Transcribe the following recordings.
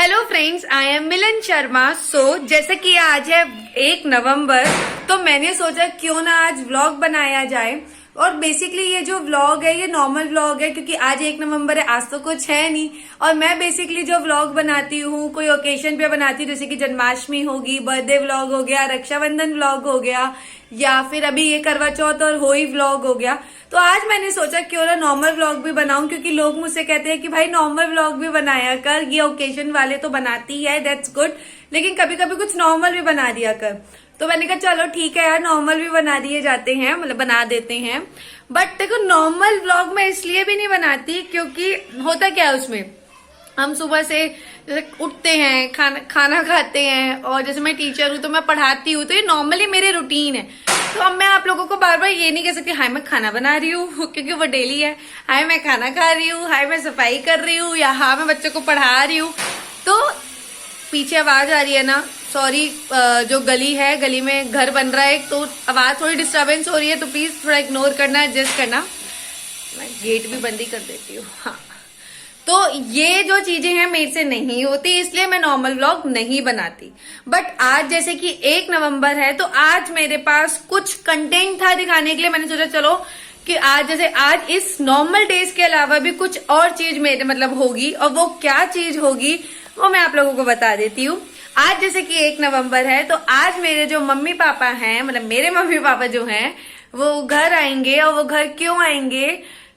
Hello friends, I am मिलन शर्मा। जैसे कि आज है 1 नवंबर, तो मैंने सोचा क्यों ना आज व्लॉग बनाया जाए। और बेसिकली ये जो व्लॉग है ये नॉर्मल व्लॉग है, क्योंकि आज 1 नवंबर है, आज तो कुछ है नहीं। और मैं बेसिकली जो व्लॉग बनाती हूँ कोई ओकेजन पे बनाती हूँ, जैसे कि जन्माष्टमी होगी, बर्थडे व्लॉग हो गया, रक्षाबंधन व्लॉग हो गया, या फिर अभी ये करवा चौथ और होली व्लॉग हो गया। तो आज मैंने सोचा क्यों ना नॉर्मल व्लॉग भी बनाऊं, क्योंकि लोग मुझसे कहते हैं कि भाई नॉर्मल व्लॉग भी बनाया कर, ये ओकेजन वाले तो बनाती है, दैट्स गुड, लेकिन कभी कभी कुछ नॉर्मल भी बना दिया कर। तो मैंने कहा चलो ठीक है यार, नॉर्मल भी बना दिए जाते हैं, मतलब बना देते हैं। बट देखो, नॉर्मल व्लॉग मैं इसलिए भी नहीं बनाती क्योंकि होता क्या है उसमें, हम सुबह से जैसे उठते हैं, खाना खाते हैं, और जैसे मैं टीचर हूँ तो मैं पढ़ाती हूँ, तो ये नॉर्मली मेरे रूटीन है। तो अब मैं आप लोगों को बार बार ये नहीं कह सकती हाय मैं खाना बना रही हूँ क्योंकि वो डेली है, हाय मैं खाना खा रही हूँ, हाय मैं सफाई कर रही हूँ, या हाँ मैं बच्चों को पढ़ा रही हूँ। तो पीछे आवाज आ रही है ना, सॉरी, जो गली है, गली में घर बन रहा है, तो आवाज थोड़ी डिस्टरबेंस हो रही है, तो प्लीज थोड़ा इग्नोर करना, एडजस्ट करना। मैं गेट भी बंद ही कर देती हूँ। हाँ, तो ये जो चीजें हैं मेरे से नहीं होती, इसलिए मैं नॉर्मल व्लॉग नहीं बनाती। बट आज जैसे कि 1 नवंबर है, तो आज मेरे पास कुछ कंटेंट था दिखाने के लिए। मैंने सोचा चलो कि आज जैसे आज इस नॉर्मल डेज के अलावा भी कुछ और चीज मेरे मतलब होगी, और वो क्या चीज होगी वो मैं आप लोगों को बता देती हूँ। आज जैसे कि 1 नवंबर है, तो आज मेरे जो मम्मी पापा हैं, मतलब मेरे मम्मी पापा जो हैं, वो घर आएंगे। और वो घर क्यों आएंगे,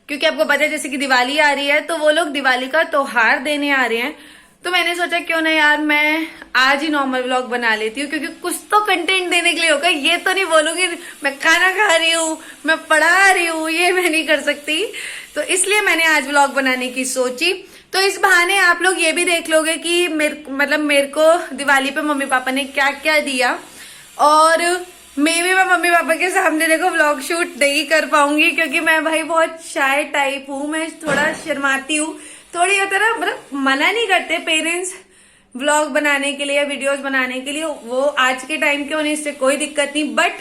क्योंकि आपको पता है जैसे कि दिवाली आ रही है, तो वो लोग दिवाली का त्योहार देने आ रहे हैं। तो मैंने सोचा क्यों ना यार मैं आज ही नॉर्मल व्लॉग बना लेती हूँ, क्योंकि कुछ तो कंटेंट देने के लिए होगा। ये तो नहीं बोलूंगी मैं खाना खा रही हूँ, मैं पढ़ा रही हूँ, ये मैं नहीं कर सकती। तो इसलिए मैंने आज व्लॉग बनाने की सोची। तो इस बहाने आप लोग ये भी देख लोगे कि मेरे को दिवाली पे मम्मी पापा ने क्या क्या दिया। और मैं मम्मी पापा के सामने देखो व्लॉग शूट नहीं कर पाऊंगी, क्योंकि मैं भाई बहुत शाय टाइप हूँ, मैं थोड़ा शर्माती हूँ। थोड़ी होता है ना, मतलब मना नहीं करते पेरेंट्स व्लॉग बनाने के लिए या वीडियोस बनाने के लिए, वो आज के टाइम के होने इससे कोई दिक्कत नहीं, बट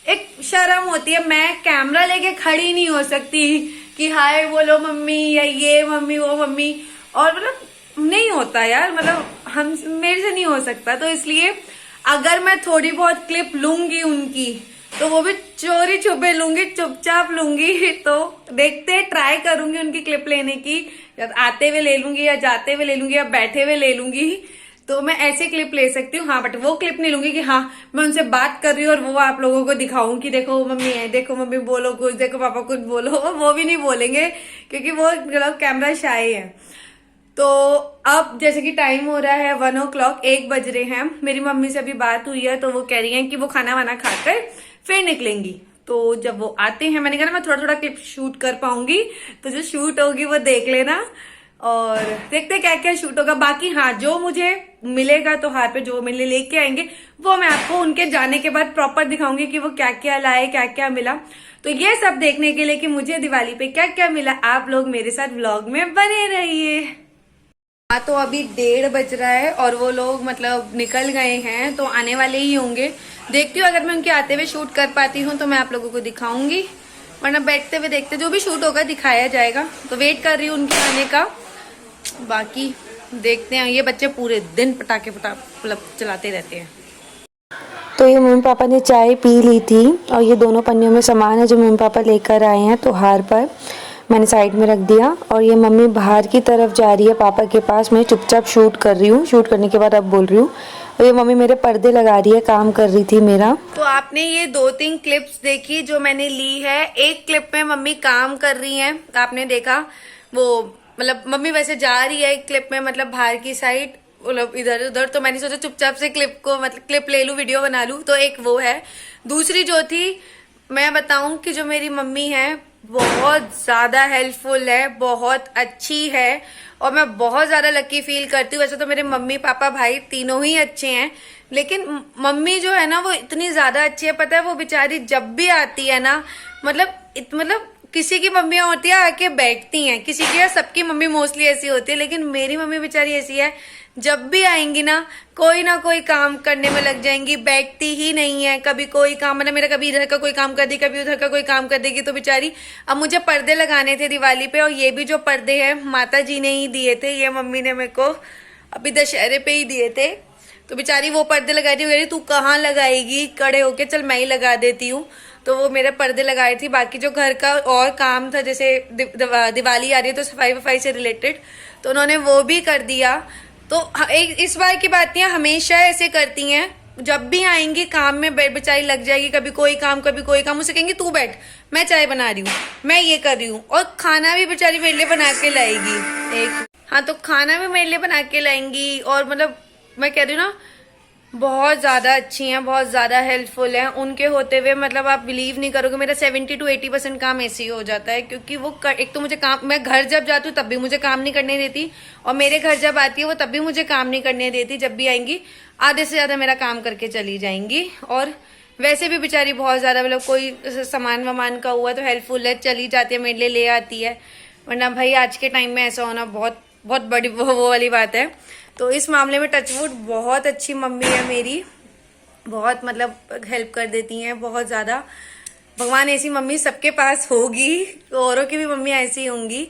एक शर्म होती है। मैं कैमरा लेके खड़ी नहीं हो सकती कि हाय बोलो मम्मी, या ये मम्मी वो मम्मी, और मतलब नहीं होता यार, मतलब हम मेरे से नहीं हो सकता। तो इसलिए अगर मैं थोड़ी बहुत क्लिप लूंगी उनकी, तो वो भी चोरी छुपे लूंगी, चुपचाप लूंगी। तो देखते ट्राई करूंगी उनकी क्लिप लेने की, या आते हुए ले लूंगी, या जाते हुए ले लूंगी, या बैठे हुए ले लूंगी। तो मैं ऐसे क्लिप ले सकती हूँ, हाँ, बट वो क्लिप नहीं लूंगी कि हाँ मैं उनसे बात कर रही हूँ और वो आप लोगों को दिखाऊं कि देखो मम्मी है, देखो मम्मी बोलो कुछ, देखो पापा कुछ बोलो। वो भी नहीं बोलेंगे क्योंकि वो मतलब कैमरा शाय है। तो अब जैसे कि टाइम हो रहा है 1 o'clock, 1 बज रहे हैं। मेरी मम्मी से अभी बात हुई है, तो वो कह रही हैं कि वो खाना वाना खाकर फिर निकलेंगी। तो जब वो आते हैं, मैंने कहा ना मैं थोड़ा थोड़ा क्लिप शूट कर पाऊंगी, तो जो शूट होगी वो देख लेना, और देखते क्या क्या शूट होगा। बाकी हाँ, जो मुझे मिलेगा त्योहार पे, जो मेरे लिए लेके आएंगे, वो मैं आपको उनके जाने के बाद प्रॉपर दिखाऊंगी कि वो क्या क्या लाए, क्या क्या मिला। तो ये सब देखने के लिए कि मुझे दिवाली पे क्या क्या मिला, आप लोग मेरे साथ व्लॉग में बने रहिए। हाँ, तो अभी 1:30 बज रहा है और वो लोग मतलब निकल गए हैं, तो आने वाले ही होंगे। देखती हूँ अगर मैं उनके आते हुए शूट कर पाती हूँ तो मैं आप लोगों को दिखाऊंगी, वरना बैठते हुए देखते जो भी शूट होगा दिखाया जाएगा। तो वेट कर रही हूँ उनके आने का। बाकी देखते हैं, ये बच्चे पूरे दिन पटाखे मतलब चलाते रहते हैं। तो ये मम्मी पापा ने चाय पी ली थी, और ये दोनों पन्नियों में सामान है जो मम्मी पापा लेकर आए हैं त्योहार पर, मैंने साइड में रख दिया। और ये मम्मी बाहर की तरफ जा रही है पापा के पास, मैं चुपचाप शूट कर रही हूँ। शूट करने के बाद अब बोल रही हूँ। और ये मम्मी मेरे पर्दे लगा रही है, काम कर रही थी मेरा। तो आपने ये 2-3 क्लिप्स देखी जो मैंने ली है। एक क्लिप में मम्मी काम कर रही हैं, आपने देखा, वो मतलब मम्मी वैसे जा रही है एक क्लिप में, मतलब बाहर की साइड, मतलब इधर उधर। तो मैंने सोचा चुपचाप से क्लिप को मतलब क्लिप ले लूं, वीडियो बना लूं। तो एक वो है। दूसरी जो थी, मैं बताऊं कि जो मेरी मम्मी है बहुत ज्यादा हेल्पफुल है, बहुत अच्छी है, और मैं बहुत ज्यादा लकी फील करती हूँ। वैसे तो मेरे मम्मी पापा भाई तीनों ही अच्छे हैं, लेकिन मम्मी जो है ना वो इतनी ज्यादा अच्छी है। पता है वो बेचारी जब भी आती है ना, मतलब किसी की मम्मियां होती है आके बैठती हैं, किसी की या सबकी मम्मी मोस्टली ऐसी होती है, लेकिन मेरी मम्मी बेचारी ऐसी है, जब भी आएंगी ना कोई काम करने में लग जाएंगी, बैठती ही नहीं है। कभी कोई काम, मतलब मेरा कभी इधर का कोई काम कर दी, कभी उधर का कोई काम कर देगी। तो बेचारी, अब मुझे पर्दे लगाने थे दिवाली पे, और ये भी जो पर्दे हैं माता जी ने ही दिए थे, ये मम्मी ने मेरे को अभी दशहरे पे ही दिए थे। तो बेचारी वो पर्दे लगा रही, कह रही तू कहाँ लगाएगी खड़े होके, चल मैं ही लगा देती हूँ। तो वो मेरे पर्दे लगाए थी। बाकी जो घर का और काम था, जैसे दिवाली आ रही है तो सफाई वफाई से रिलेटेड, तो उन्होंने वो भी कर दिया। तो एक इस बार की बात नहीं है, हमेशा ऐसे करती हैं। जब भी आएंगी काम में बेचारी लग जाएगी, कभी कोई काम कभी कोई काम। मुझसे कहेंगी तू बैठ, मैं चाय बना रही हूँ, मैं ये कर रही हूँ। और खाना भी बेचारी मेरे लिए बना के लाएगी एक। हाँ, तो खाना भी मेरे लिए बना के लाएंगी। और मतलब मैं कह रही हूँ ना, बहुत ज्यादा अच्छी हैं, बहुत ज्यादा हेल्पफुल हैं। उनके होते हुए मतलब आप बिलीव नहीं करोगे, मेरा 70 to 80% काम ऐसे ही हो जाता है। क्योंकि वो एक तो मुझे काम, मैं घर जब जाती हूँ तब भी मुझे काम नहीं करने देती, और मेरे घर जब आती है वो तब भी मुझे काम नहीं करने देती। जब भी आएंगी आधे से ज्यादा मेरा काम करके चली जाएंगी। और वैसे भी बेचारी बहुत ज्यादा, मतलब कोई सामान वामान का हुआ तो हेल्पफुल है, चली जाती है मेरे लिए ले आती है। वरना भाई आज के टाइम में ऐसा होना बहुत बहुत बड़ी वो वाली बात है। तो इस मामले में टचवुड बहुत अच्छी मम्मी है मेरी, बहुत मतलब हेल्प कर देती हैं बहुत ज़्यादा। भगवान ऐसी मम्मी सबके पास होगी, तो औरों की भी मम्मी ऐसी होंगी।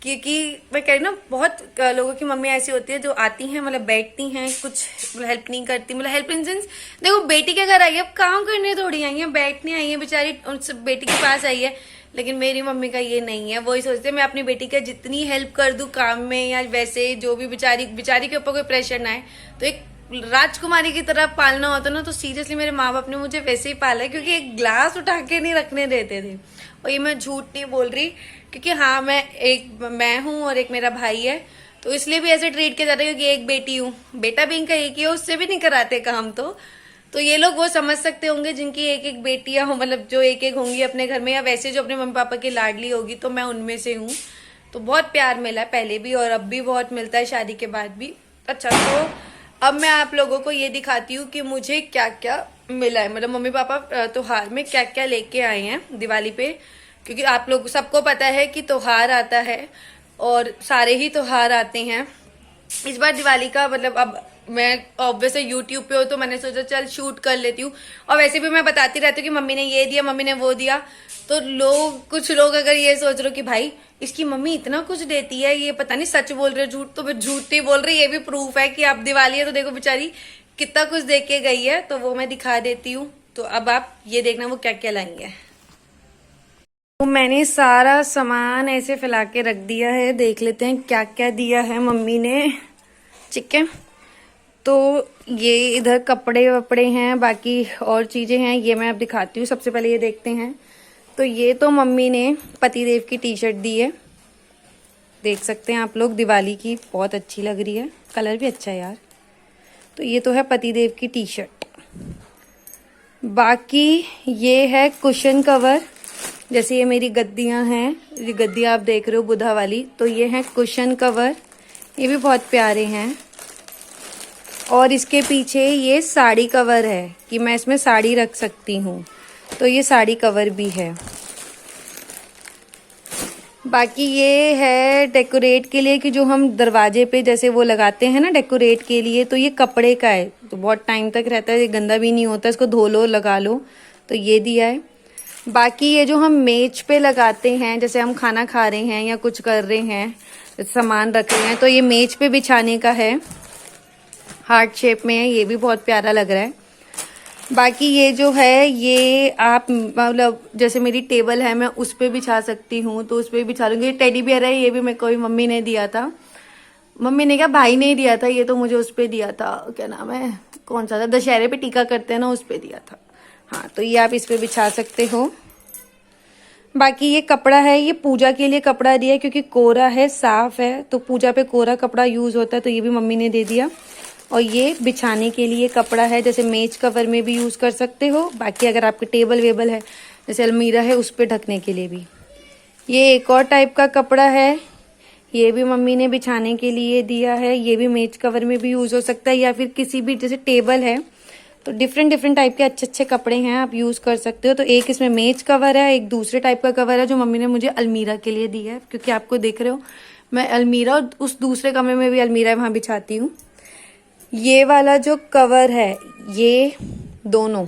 क्योंकि मैं कह रही ना, बहुत लोगों की मम्मी ऐसी होती है जो आती हैं, मतलब बैठती हैं, कुछ हेल्प नहीं करती। मतलब हेल्प इन सेंस, देखो बेटी के घर आई है, अब काम करने थोड़ी आई है, बैठने आई है बेचारी, उस बेटी के पास आई है। लेकिन मेरी मम्मी का ये नहीं है, वो ही सोचते मैं अपनी बेटी का जितनी हेल्प कर दूं काम में या वैसे, जो भी बेचारी के ऊपर कोई प्रेशर ना आए। तो एक राजकुमारी की तरह पालना होता ना, तो सीरियसली मेरे माँ बाप ने मुझे वैसे ही पाला है। क्योंकि एक ग्लास उठा के नहीं रखने देते थे। और ये मैं झूठ नहीं बोल रही, क्योंकि हाँ मैं हूँ और एक मेरा भाई है, तो इसलिए भी ऐसे ट्रीट किया जाता है। क्योंकि एक बेटी हूँ, बेटा भी इनका एक ही है, उससे भी नहीं कराते काम। तो ये लोग वो समझ सकते होंगे जिनकी एक एक बेटियां हो, मतलब जो एक एक होंगी अपने घर में, या वैसे जो अपने मम्मी पापा की लाडली होगी। तो मैं उनमें से हूँ। तो बहुत प्यार मिला पहले भी और अब भी बहुत मिलता है, शादी के बाद भी। अच्छा, तो अब मैं आप लोगों को ये दिखाती हूँ कि मुझे क्या क्या मिला है। मतलब मम्मी पापा त्योहार में क्या क्या लेके आए हैं दिवाली पे। क्योंकि आप लोग सबको पता है कि त्योहार आता है, और सारे ही त्योहार आते हैं। इस बार दिवाली का मतलब, अब मैं ऑब्वियसली यूट्यूब पे हो तो मैंने सोचा चल शूट कर लेती हूँ। और वैसे भी मैं बताती रहती हूँ कि मम्मी ने ये दिया, मम्मी ने वो दिया। तो कुछ लोग अगर ये सोच रहे हो कि भाई इसकी मम्मी इतना कुछ देती है, ये पता नहीं सच बोल रहे झूठ, तो मैं झूठ नहीं बोल रही। ये भी प्रूफ है कि अब दिवाली है तो देखो बेचारी कितना कुछ दे के गई है। तो वो मैं दिखा देती हूँ। तो अब आप ये देखना वो क्या क्या लाई है। तो मैंने सारा सामान ऐसे फैला के रख दिया है, देख लेते हैं क्या क्या दिया है मम्मी ने। ठीक है, तो ये इधर कपड़े वपड़े हैं, बाकी और चीजें हैं, ये मैं अब दिखाती हूँ। सबसे पहले ये देखते हैं। तो ये तो मम्मी ने पतिदेव की टी शर्ट दी है, देख सकते हैं आप लोग, दिवाली की, बहुत अच्छी लग रही है, कलर भी अच्छा है यार। तो ये तो है पतिदेव की टी शर्ट। बाकी ये है कुशन कवर, जैसे ये मेरी गद्दियां हैं, ये गद्दियां आप देख रहे हो बुधा वाली, तो ये है कुशन कवर, ये भी बहुत प्यारे हैं। और इसके पीछे ये साड़ी कवर है कि मैं इसमें साड़ी रख सकती हूँ, तो ये साड़ी कवर भी है। बाकी ये है डेकोरेट के लिए, कि जो हम दरवाजे पे जैसे वो लगाते हैं ना डेकोरेट के लिए, तो ये कपड़े का है, तो बहुत टाइम तक रहता है, ये गंदा भी नहीं होता, इसको धो लो लगा लो, तो ये दिया है। बाकी ये जो हम मेज पे लगाते हैं, जैसे हम खाना खा रहे हैं या कुछ कर रहे हैं, सामान रख रहे हैं, तो ये मेज पे बिछाने का है, हार्ट शेप में है, ये भी बहुत प्यारा लग रहा है। बाकी ये जो है, ये आप मतलब जैसे मेरी टेबल है, मैं उस पे बिछा सकती हूँ, तो उस पे बिछा लूंगी। ये टेडी बियर है, ये भी मेरे को मम्मी ने दिया था, मम्मी ने क्या भाई ने दिया था, ये तो मुझे उस पे दिया था, क्या नाम है, कौन सा था, दशहरे पे टीका करते हैं ना, उस पे दिया था। हाँ, तो ये आप इस पे बिछा सकते हो। बाकी ये कपड़ा है, ये पूजा के लिए कपड़ा दिया है, क्योंकि कोरा है, साफ है, तो पूजा पे कोरा कपड़ा यूज होता है, तो ये भी मम्मी ने दे दिया। और ये बिछाने के लिए कपड़ा है, जैसे मेज कवर में भी यूज कर सकते हो। बाकी अगर आपके टेबल वेबल है, जैसे अलमीरा है, उस पे ढकने के लिए भी। ये एक और टाइप का कपड़ा है, ये भी मम्मी ने बिछाने के लिए दिया है, ये भी मेज कवर में भी यूज हो सकता है, या फिर किसी भी, जैसे टेबल है, तो डिफरेंट टाइप के अच्छे अच्छे कपड़े हैं, आप यूज कर सकते हो। तो एक इसमें मेज कवर है, एक दूसरे टाइप का कवर है जो मम्मी ने मुझे अलमीरा के लिए दिया है, क्योंकि आपको देख रहे हो मैं अलमीरा और उस दूसरे कमरे में भी अलमीरा वहां बिछाती हूँ। ये वाला जो कवर है, ये दोनों,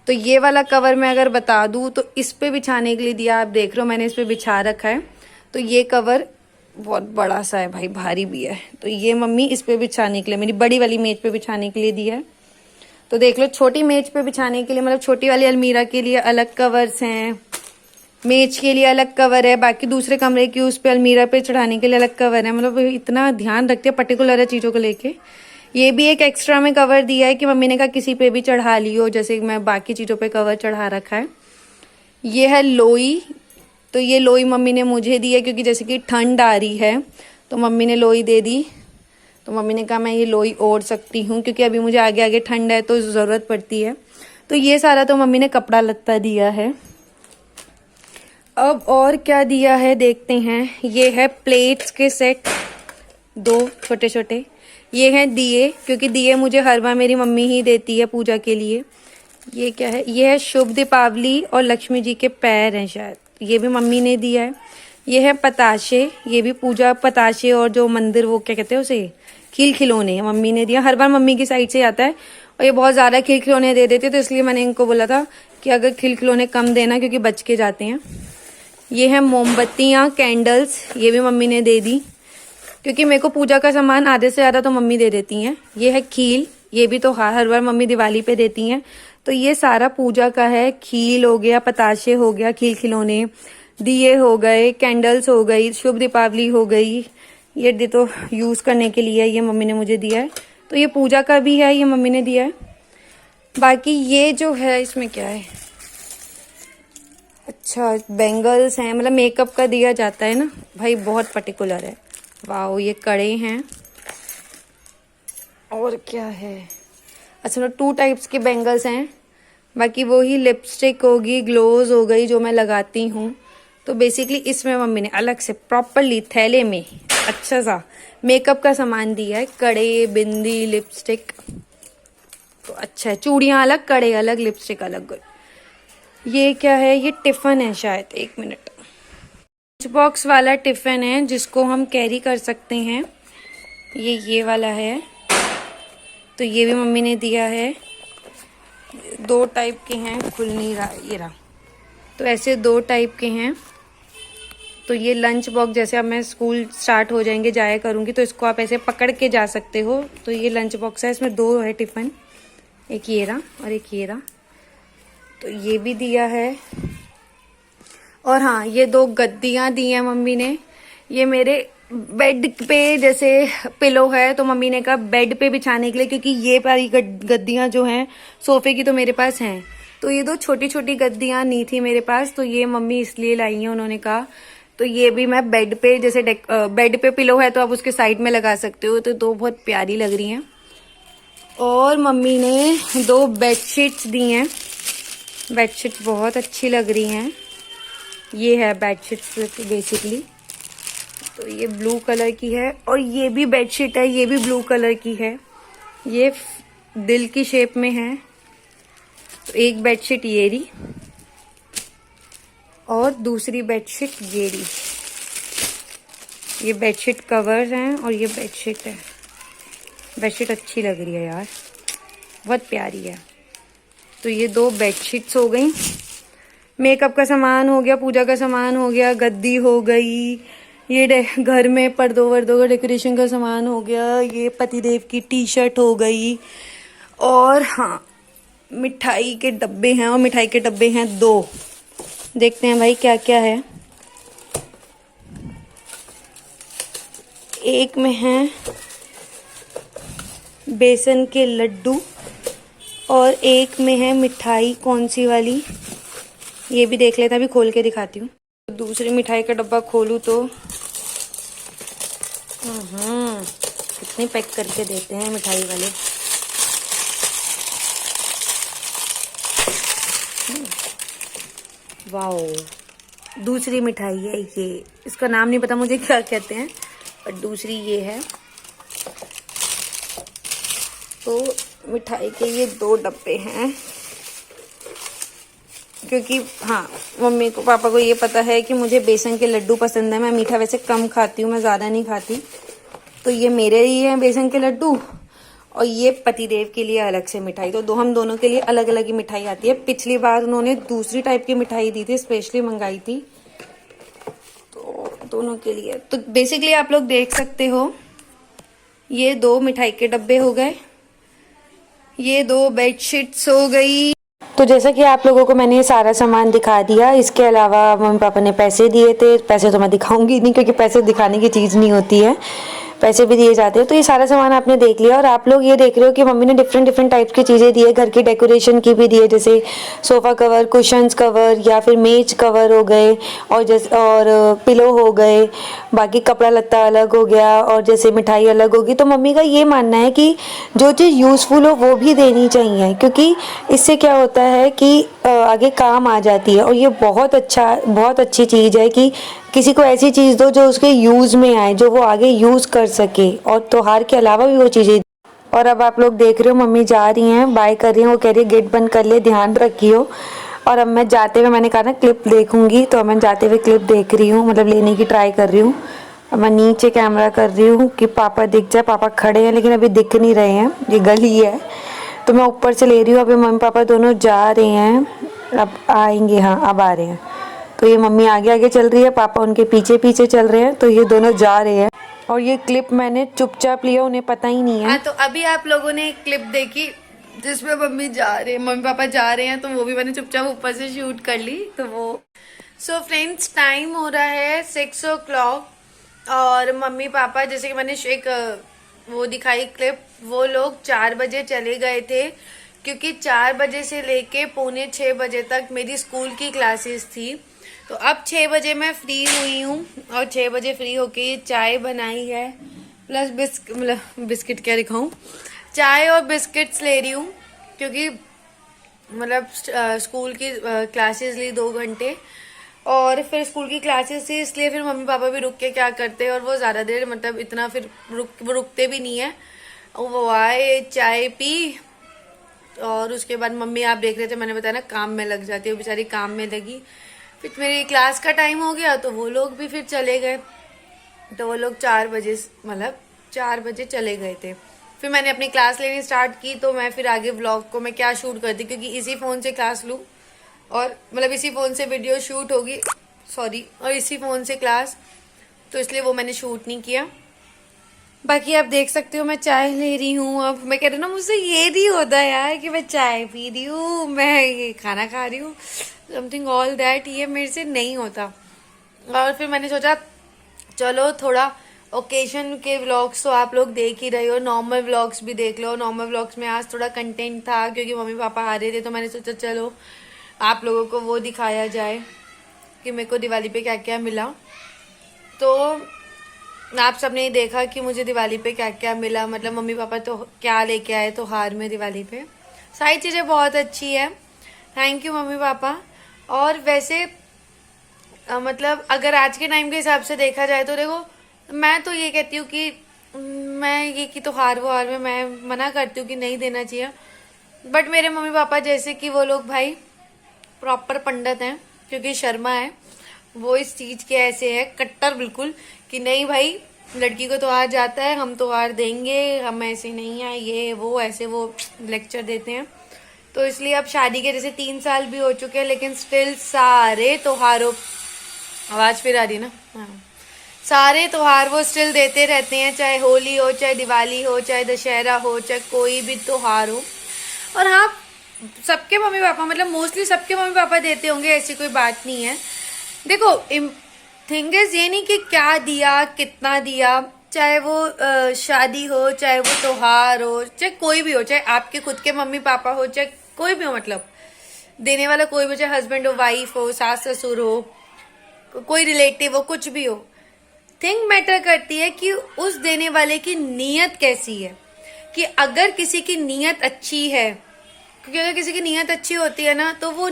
तो ये वाला कवर मैं अगर बता दूं तो इस पे बिछाने के लिए दिया, आप देख रहे हो मैंने इस पे बिछा रखा है। तो ये कवर बहुत बड़ा सा है भाई, भारी भी है। तो ये मम्मी इस पे बिछाने के लिए, मेरी बड़ी वाली मेज पे बिछाने के लिए दी है। तो देख लो, छोटी मेज पे बिछाने के लिए, मतलब छोटी वाली अलमीरा के लिए अलग कवर्स हैं, मेज के लिए अलग कवर है, बाकी दूसरे कमरे की उस पे अलमीरा पे चढ़ाने के लिए अलग कवर है। मतलब इतना ध्यान रखते हैं पर्टिकुलर है चीज़ों को लेके। ये भी एक एक्स्ट्रा में कवर दिया है कि मम्मी ने कहा किसी पे भी चढ़ा लियो, जैसे मैं बाकी चीज़ों पे कवर चढ़ा रखा है। ये है लोई। तो ये लोई मम्मी ने मुझे दी है क्योंकि जैसे कि ठंड आ रही है तो मम्मी ने लोई दे दी। तो मम्मी ने कहा मैं ये लोई ओढ़ सकती हूँ क्योंकि अभी मुझे आगे आगे ठंड है तो ज़रूरत पड़ती है। तो ये सारा तो मम्मी ने कपड़ा लत्ता दिया है। अब और क्या दिया है देखते हैं। ये है प्लेट्स के सेट, 2 छोटे छोटे। ये हैं दिए, क्योंकि दिए मुझे हर बार मेरी मम्मी ही देती है पूजा के लिए। ये क्या है, ये है शुभ दीपावली और लक्ष्मी जी के पैर हैं शायद, ये भी मम्मी ने दिया है। ये है पताशे, ये भी पूजा पताशे और जो मंदिर वो क्या कहते हैं उसे, खिल खिलौने, मम्मी ने दिया। हर बार मम्मी की साइड से आता है और ये बहुत ज़्यादा खिल खिलौने दे देते, तो इसलिए मैंने इनको बोला था कि अगर खिल खिलौने कम देना क्योंकि बच के जाते हैं। ये है मोमबत्तियाँ, कैंडल्स, ये भी मम्मी ने दे दी क्योंकि मेरे को पूजा का सामान आधे से ज़्यादा तो मम्मी दे देती हैं। ये है खील, ये भी तो हर बार मम्मी दिवाली पे देती हैं। तो ये सारा पूजा का है। खील हो गया, पताशे हो गया, खील खिलौने, दिए हो गए, कैंडल्स हो गई, शुभ दीपावली हो गई। ये दे तो यूज़ करने के लिए ये मम्मी ने मुझे दिया है। तो ये पूजा का भी है, ये मम्मी ने दिया है। बाकी ये जो है इसमें क्या है, अच्छा बैंगल्स हैं, मतलब मेकअप का दिया जाता है ना भाई, बहुत पर्टिकुलर है। वाह, ये कड़े हैं। और क्या है, अच्छा 2 टाइप्स के बैंगल्स हैं। बाकी वो ही लिपस्टिक होगी, ग्लोज हो गई जो मैं लगाती हूँ। तो बेसिकली इसमें मम्मी ने अलग से प्रॉपरली थैले में अच्छा सा मेकअप का सामान दिया है। कड़े, बिंदी, लिपस्टिक, तो अच्छा है। चूड़ियाँ अलग, कड़े अलग, लिपस्टिक अलग। ये क्या है, ये टिफ़िन है शायद, 1 मिनट। लंच बॉक्स वाला टिफ़िन है जिसको हम कैरी कर सकते हैं। ये वाला है, तो ये भी मम्मी ने दिया है। 2 टाइप के हैं, खुल नहीं रहा, ये रहा। तो ऐसे 2 टाइप के हैं। तो ये लंच बॉक्स, जैसे अब मैं स्कूल स्टार्ट हो जाएंगे जाया करूँगी तो इसको आप ऐसे पकड़ के जा सकते हो। तो ये लंच बॉक्स है, इसमें 2 है टिफ़िन, एक ये रहा और एक ये रहा। तो ये भी दिया है। और हाँ, ये 2 गद्दियाँ दी हैं मम्मी ने। ये मेरे बेड पे जैसे पिलो है तो मम्मी ने कहा बेड पे बिछाने के लिए, क्योंकि ये वाली गद्दियाँ जो हैं सोफे की तो मेरे पास हैं। तो ये 2 छोटी छोटी गद्दियाँ नहीं थी मेरे पास, तो ये मम्मी इसलिए लाई हैं, उन्होंने कहा। तो ये भी मैं बेड पे, जैसे बेड पे पिलो है तो आप उसके साइड में लगा सकते हो। तो 2 बहुत प्यारी लग रही हैं। और मम्मी ने 2 बेडशीट्स दी हैं। बेडशीट्स बहुत अच्छी लग रही हैं। ये है बेडशीट्स बेसिकली, तो ये ब्लू कलर की है। और ये भी बेडशीट है, ये भी ब्लू कलर की है। ये दिल की शेप में है। तो एक बेडशीट ये रही और दूसरी बेडशीट ये रही। ये बेडशीट कवर हैं और ये बेडशीट है। बेडशीट अच्छी लग रही है यार, बहुत प्यारी है। तो ये 2 बेडशीट्स हो गई। मेकअप का सामान हो गया, पूजा का सामान हो गया, गद्दी हो गई, ये घर में पर्दों वर्दों का डेकोरेशन का सामान हो गया, ये पतिदेव की टी-शर्ट हो गई। और हाँ, मिठाई के डब्बे हैं, और मिठाई के डब्बे हैं 2। देखते हैं भाई क्या क्या है। एक में है बेसन के लड्डू और एक में है मिठाई, कौन सी वाली ये भी देख लेते हैं, अभी खोल के दिखाती हूँ। दूसरी मिठाई का डब्बा खोलूँ तो कितनी पैक करके देते हैं मिठाई वाले। वाओ, दूसरी मिठाई है ये, इसका नाम नहीं पता मुझे क्या कहते हैं, पर दूसरी ये है। तो मिठाई के ये 2 डब्बे हैं, क्योंकि हाँ मम्मी को पापा को ये पता है कि मुझे बेसन के लड्डू पसंद है। मैं मीठा वैसे कम खाती हूँ, मैं ज़्यादा नहीं खाती। तो ये मेरे लिए हैं बेसन के लड्डू और ये पतिदेव के लिए अलग से मिठाई। तो हम दोनों के लिए अलग अलग ही मिठाई आती है। पिछली बार उन्होंने दूसरी टाइप की मिठाई दी थी, स्पेशली मंगाई थी। तो दोनों के लिए। तो बेसिकली आप लोग देख सकते हो, ये 2 मिठाई के डब्बे हो गए, ये 2 बेडशीट्स हो गई। तो जैसा कि आप लोगों को मैंने ये सारा सामान दिखा दिया, इसके अलावा मम्मी पापा ने पैसे दिए थे। पैसे तो मैं दिखाऊंगी नहीं क्योंकि पैसे दिखाने की चीज़ नहीं होती है, पैसे भी दिए जाते हैं। तो ये सारा सामान आपने देख लिया और आप लोग ये देख रहे हो कि मम्मी ने डिफरेंट डिफरेंट टाइप्स की चीज़ें दी है, घर की डेकोरेशन की भी दी है, जैसे सोफ़ा कवर, कुशन्स कवर या फिर मेज कवर हो गए और पिलो हो गए, बाकी कपड़ा लत्ता अलग हो गया और जैसे मिठाई अलग होगी। तो मम्मी का ये मानना है कि जो चीज़ यूज़फुल हो वो भी देनी चाहिए, क्योंकि इससे क्या होता है कि आगे काम आ जाती है। और ये बहुत अच्छी चीज़ है कि किसी को ऐसी चीज़ दो जो उसके यूज़ में आए, जो वो आगे यूज़ कर सके, और त्योहार के अलावा भी वो चीज़ें। और अब आप लोग देख रहे हो मम्मी जा रही हैं, बाय कर रही हैं, वो कह रही है गेट बंद कर ले, ध्यान रखियो। और अब मैं जाते हुए, मैंने कहा ना क्लिप देखूंगी, तो मैं जाते हुए क्लिप देख रही हूँ, मतलब लेने की ट्राई कर रही हूँ। अब मैं नीचे कैमरा कर रही हूँ कि पापा दिख जाए। पापा खड़े हैं लेकिन अभी दिख नहीं रहे हैं, ये गली है, तो मैं ऊपर से ले रही हूँ। अभी मम्मी पापा दोनों जा रहे हैं, अब आएंगे, हाँ अब आ रहे हैं। तो ये मम्मी आगे आगे चल रही है, पापा उनके पीछे पीछे चल रहे हैं, तो ये दोनों जा रहे हैं। और ये क्लिप मैंने चुपचाप लिया, उन्हें पता ही नहीं है। हाँ, तो अभी आप लोगों ने एक क्लिप देखी जिसमें मम्मी पापा जा रहे हैं, तो वो भी मैंने चुपचाप ऊपर से शूट कर ली। तो वो सो फ्रेंड्स, टाइम हो रहा है 6 o'clock और मम्मी पापा, जैसे कि मैंने एक वो दिखाई क्लिप, वो लोग 4 बजे चले गए थे, क्योंकि 4 बजे से लेके 5:45 बजे तक मेरी स्कूल की क्लासेस थी। तो अब 6 बजे मैं फ्री हुई हूँ और 6 बजे फ्री होके ये चाय बनाई है, प्लस बिस्किट क्या दिखाऊं, चाय और बिस्किट्स ले रही हूँ, क्योंकि मतलब स्कूल की क्लासेस ली 2 घंटे और फिर स्कूल की क्लासेस थी, इसलिए फिर मम्मी पापा भी रुक के क्या करते, और वो ज़्यादा देर मतलब इतना फिर रुकते भी नहीं है। वो आए, चाय पी, और उसके बाद मम्मी, आप देख रहे थे, मैंने बताया ना काम में लग जाती है, वो बेचारी काम में लगी। फिर मेरी क्लास का टाइम हो गया तो वो लोग भी फिर चले गए। तो वो लोग 4 बजे, मतलब 4 बजे चले गए थे। फिर मैंने अपनी क्लास लेनी स्टार्ट की, तो मैं फिर आगे व्लॉग को मैं क्या शूट करती, क्योंकि इसी फ़ोन से क्लास लूँ और मतलब इसी फ़ोन से वीडियो शूट होगी, सॉरी, और इसी फ़ोन से क्लास, तो इसलिए वो मैंने शूट नहीं किया। बाकी आप देख सकते हो मैं चाय ले रही हूँ। अब मैं कह रही हूँ ना, मुझसे ये नहीं होता यार कि मैं चाय पी रही हूँ, मैं ये खाना खा रही हूँ, समथिंग ऑल दैट, ये मेरे से नहीं होता। और फिर मैंने सोचा चलो थोड़ा ओकेजन के व्लॉग्स तो आप लोग देख ही रहे हो, नॉर्मल व्लॉग्स भी देख लो। नॉर्मल व्लॉग्स में आज थोड़ा कंटेंट था क्योंकि मम्मी पापा आ रहे थे, तो मैंने सोचा चलो आप लोगों को वो दिखाया जाए कि मेरे को दिवाली पे क्या क्या मिला। तो आप सबने ही देखा कि मुझे दिवाली पे क्या क्या मिला, मतलब मम्मी पापा तो क्या लेके आए त्योहार में दिवाली पे, सारी चीज़ें बहुत अच्छी है, थैंक यू मम्मी पापा। और वैसे मतलब अगर आज के टाइम के हिसाब से देखा जाए तो देखो, मैं तो ये कहती हूँ कि मैं ये कि त्योहार वहार में मैं मना करती हूँ कि नहीं देना चाहिए, बट मेरे मम्मी पापा जैसे कि वो लोग भाई प्रॉपर पंडित हैं, क्योंकि शर्मा है, वो इस चीज़ के ऐसे है कट्टर बिल्कुल कि नहीं भाई लड़की को त्योहार जाता है, हम त्योहार देंगे, हम ऐसे नहीं है, ये वो ऐसे वो लेक्चर देते हैं। तो इसलिए अब शादी के जैसे 3 साल भी हो चुके हैं, लेकिन स्टिल सारे त्योहारों, आवाज़ फिर आ रही ना, हाँ, सारे त्योहार वो स्टिल देते रहते हैं, चाहे होली हो, चाहे दिवाली हो, चाहे दशहरा हो, चाहे कोई भी त्योहार हो। और हाँ, सबके मम्मी पापा, मतलब मोस्टली सबके मम्मी पापा देते होंगे, ऐसी कोई बात नहीं है। देखो थिंग इज ये नहीं कि क्या दिया कितना दिया, चाहे वो शादी हो, चाहे वो त्योहार हो, चाहे कोई भी हो, चाहे आपके खुद के मम्मी पापा हो, चाहे कोई भी हो, मतलब देने वाला कोई भी, चाहे हस्बैंड हो, वाइफ हो, सास ससुर हो, कोई रिलेटिव हो, कुछ भी हो, थिंग मैटर करती है कि उस देने वाले की नीयत कैसी है। कि अगर किसी की नीयत अच्छी है, क्योंकि अगर किसी की नीयत अच्छी होती है ना, तो वो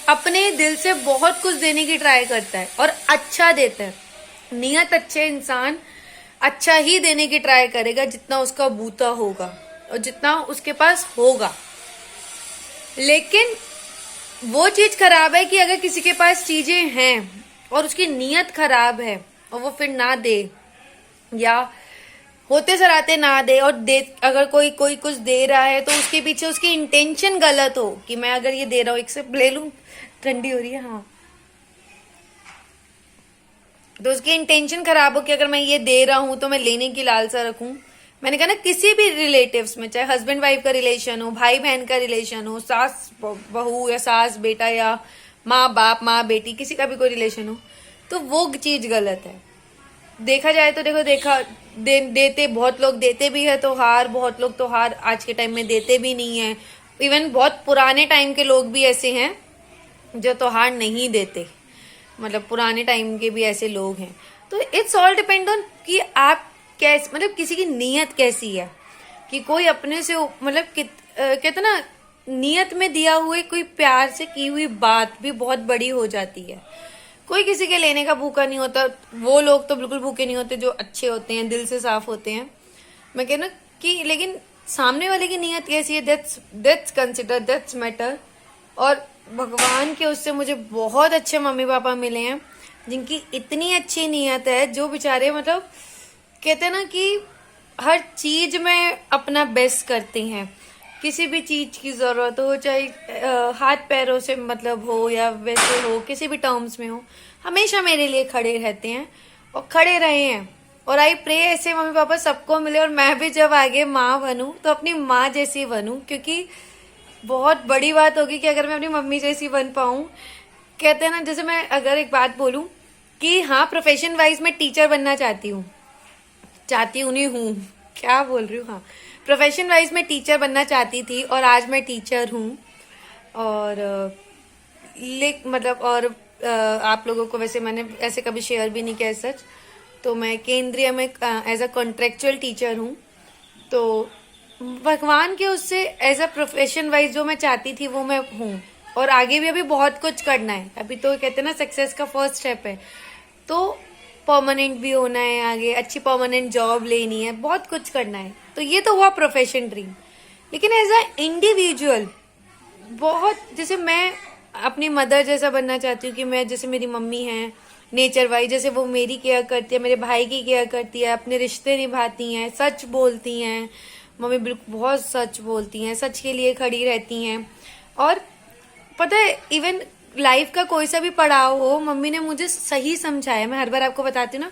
अपने दिल से बहुत कुछ देने की ट्राई करता है और अच्छा देता है। नीयत अच्छे इंसान अच्छा ही देने की ट्राई करेगा, जितना उसका बूता होगा और जितना उसके पास होगा। लेकिन वो चीज खराब है कि अगर किसी के पास चीजें हैं और उसकी नीयत खराब है और वो फिर ना दे, या होते सराते ना दे, और दे अगर कोई कुछ दे रहा है तो उसके पीछे उसकी इंटेंशन गलत हो कि मैं अगर ये दे रहा हूँ, एक सिप ले लूं, ठंडी हो रही है, हाँ, तो उसकी इंटेंशन खराब हो कि अगर मैं ये दे रहा हूं तो मैं लेने की लालसा रखूं। मैंने कहा ना, किसी भी रिलेटिव्स में, चाहे हस्बैंड वाइफ का रिलेशन हो, भाई बहन का रिलेशन हो, सास बहू या सास बेटा या माँ बाप माँ बेटी, किसी का भी कोई रिलेशन हो, तो वो चीज गलत है। देखा जाए तो देखो देते बहुत लोग देते भी है त्योहार, बहुत लोग त्योहार आज के टाइम में देते भी नहीं है। इवन बहुत पुराने टाइम के लोग भी ऐसे हैं जो त्योहार नहीं देते, मतलब पुराने टाइम के भी ऐसे लोग हैं। तो इट्स ऑल डिपेंड ऑन कि आप कैसे, मतलब किसी की नीयत कैसी है, कि कोई अपने से मतलब कहते ना, नीयत में दिया हुए कोई प्यार से की हुई बात भी बहुत बड़ी हो जाती है। कोई किसी के लेने का भूखा नहीं होता, वो लोग तो बिल्कुल भूखे नहीं होते जो अच्छे होते हैं, दिल से साफ होते हैं। मैं कहना कि लेकिन सामने वाले की नीयत कैसी है, दैट्स कंसिडर, दैट्स मैटर। और भगवान के उससे मुझे बहुत अच्छे मम्मी पापा मिले हैं जिनकी इतनी अच्छी नीयत है, जो बेचारे मतलब कहते हैं ना कि हर चीज में अपना बेस्ट करते हैं। किसी भी चीज की जरूरत हो, चाहे हाथ पैरों से मतलब हो या वैसे हो, किसी भी टर्म्स में हो, हमेशा मेरे लिए खड़े रहते हैं और खड़े रहे हैं। और आई प्रे ऐसे मम्मी पापा सबको मिले, और मैं भी जब आगे माँ बनूं तो अपनी माँ जैसी बनूं, क्योंकि बहुत बड़ी बात होगी कि अगर मैं अपनी मम्मी जैसी बन पाऊं। कहते हैं ना, जैसे मैं अगर एक बात बोलूं कि हाँ, प्रोफेशन वाइज मैं टीचर बनना चाहती हूँ, क्या बोल रही हूँ, हाँ, प्रोफेशन वाइज मैं टीचर बनना चाहती थी और आज मैं टीचर हूँ। और आप लोगों को वैसे मैंने ऐसे कभी शेयर भी नहीं किया सच, तो मैं केंद्रीय में एज अ कॉन्ट्रेक्चुअल टीचर हूँ। तो भगवान के उससे एज अ प्रोफेशन वाइज जो मैं चाहती थी वो मैं हूँ, और आगे भी अभी बहुत कुछ करना है। अभी तो कहते हैं ना, सक्सेस का फर्स्ट स्टेप है, तो परमानेंट भी होना है, आगे अच्छी परमानेंट जॉब लेनी है, बहुत कुछ करना है। तो ये तो हुआ प्रोफेशन ड्रीम। लेकिन एज अ इंडिविजुअल बहुत, जैसे मैं अपनी मदर जैसा बनना चाहती हूँ, कि मैं जैसे मेरी मम्मी है नेचर वाइज, जैसे वो मेरी केयर करती है, मेरे भाई की केयर करती है, अपने रिश्ते निभाती हैं, सच बोलती हैं। मम्मी बिल्कुल बहुत सच बोलती हैं, सच के लिए खड़ी रहती हैं। और पता है, इवन लाइफ का कोई सा भी पड़ाव हो, मम्मी ने मुझे सही समझाया। मैं हर बार आपको बताती हूँ ना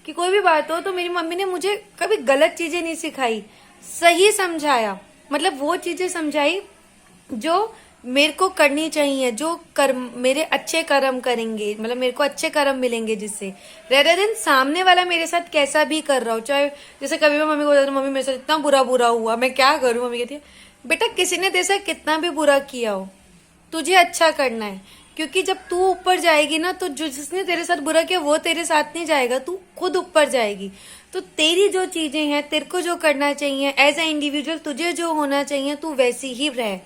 कि कोई भी बात हो तो मेरी मम्मी ने मुझे कभी गलत चीजें नहीं सिखाई, सही समझाया। मतलब वो चीजें समझाई जो मेरे को करनी चाहिए, जो कर्म मेरे अच्छे कर्म करेंगे, मतलब मेरे को अच्छे कर्म मिलेंगे जिससे, रेदर देन सामने वाला मेरे साथ कैसा भी कर रहा हो। चाहे जैसे कभी मैं मम्मी को बताती हूँ, मम्मी मेरे साथ इतना बुरा हुआ, मैं क्या करूँ। मम्मी कहती है, बेटा किसी ने तेरे साथ कितना भी बुरा किया हो, तुझे अच्छा करना है, क्योंकि जब तू ऊपर जाएगी ना, तो जो जिसने तेरे साथ बुरा किया वो तेरे साथ नहीं जाएगा, तू खुद ऊपर जाएगी। तो तेरी जो चीजें हैं, तेरे को जो करना चाहिए एज ए इंडिविजुअल, तुझे जो होना चाहिए, तू वैसी ही रह,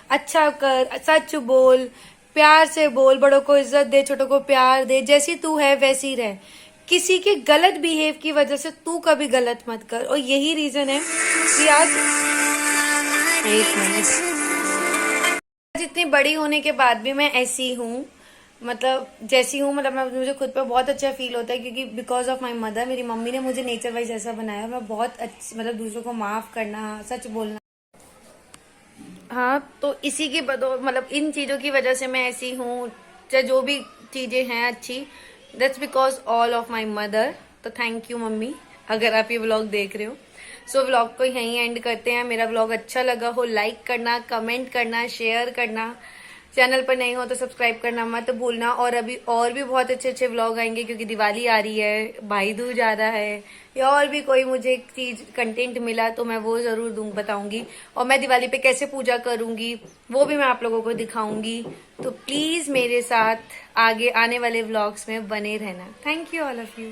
अच्छा कर, सच बोल, प्यार से बोल, बड़ों को इज्जत दे, छोटों को प्यार दे, जैसी तू है वैसी रह। किसी के गलत बिहेव की वजह से तू कभी गलत मत कर। और यही रीजन है कि आज जितनी बड़ी होने के बाद भी मैं ऐसी हूँ, मतलब जैसी हूँ, मतलब मुझे खुद पे बहुत अच्छा फील होता है, क्योंकि बिकॉज ऑफ माई मदर, मेरी मम्मी ने मुझे नेचर वाइज ऐसा बनाया। मैं बहुत अच्छी, मतलब दूसरों को माफ करना, सच बोलना, हाँ, तो इसी की मतलब इन चीजों की वजह से मैं ऐसी हूँ। चाहे जो भी चीजें हैं अच्छी, that's because all of my mother. तो थैंक यू मम्मी, अगर आप ये व्लॉग देख रहे हो। सो व्लॉग को यहीं एंड करते हैं। मेरा व्लॉग अच्छा लगा हो लाइक करना, कमेंट करना, शेयर करना। चैनल पर नहीं हो तो सब्सक्राइब करना मत भूलना। और अभी और भी बहुत अच्छे अच्छे व्लॉग आएंगे, क्योंकि दिवाली आ रही है, भाई दूज आ रहा है, या और भी कोई मुझे चीज कंटेंट मिला तो मैं वो जरूर बताऊंगी। और मैं दिवाली पे कैसे पूजा करूंगी वो भी मैं आप लोगों को दिखाऊंगी। तो प्लीज मेरे साथ आगे आने वाले व्लॉग्स में बने रहना। Thank you all of you.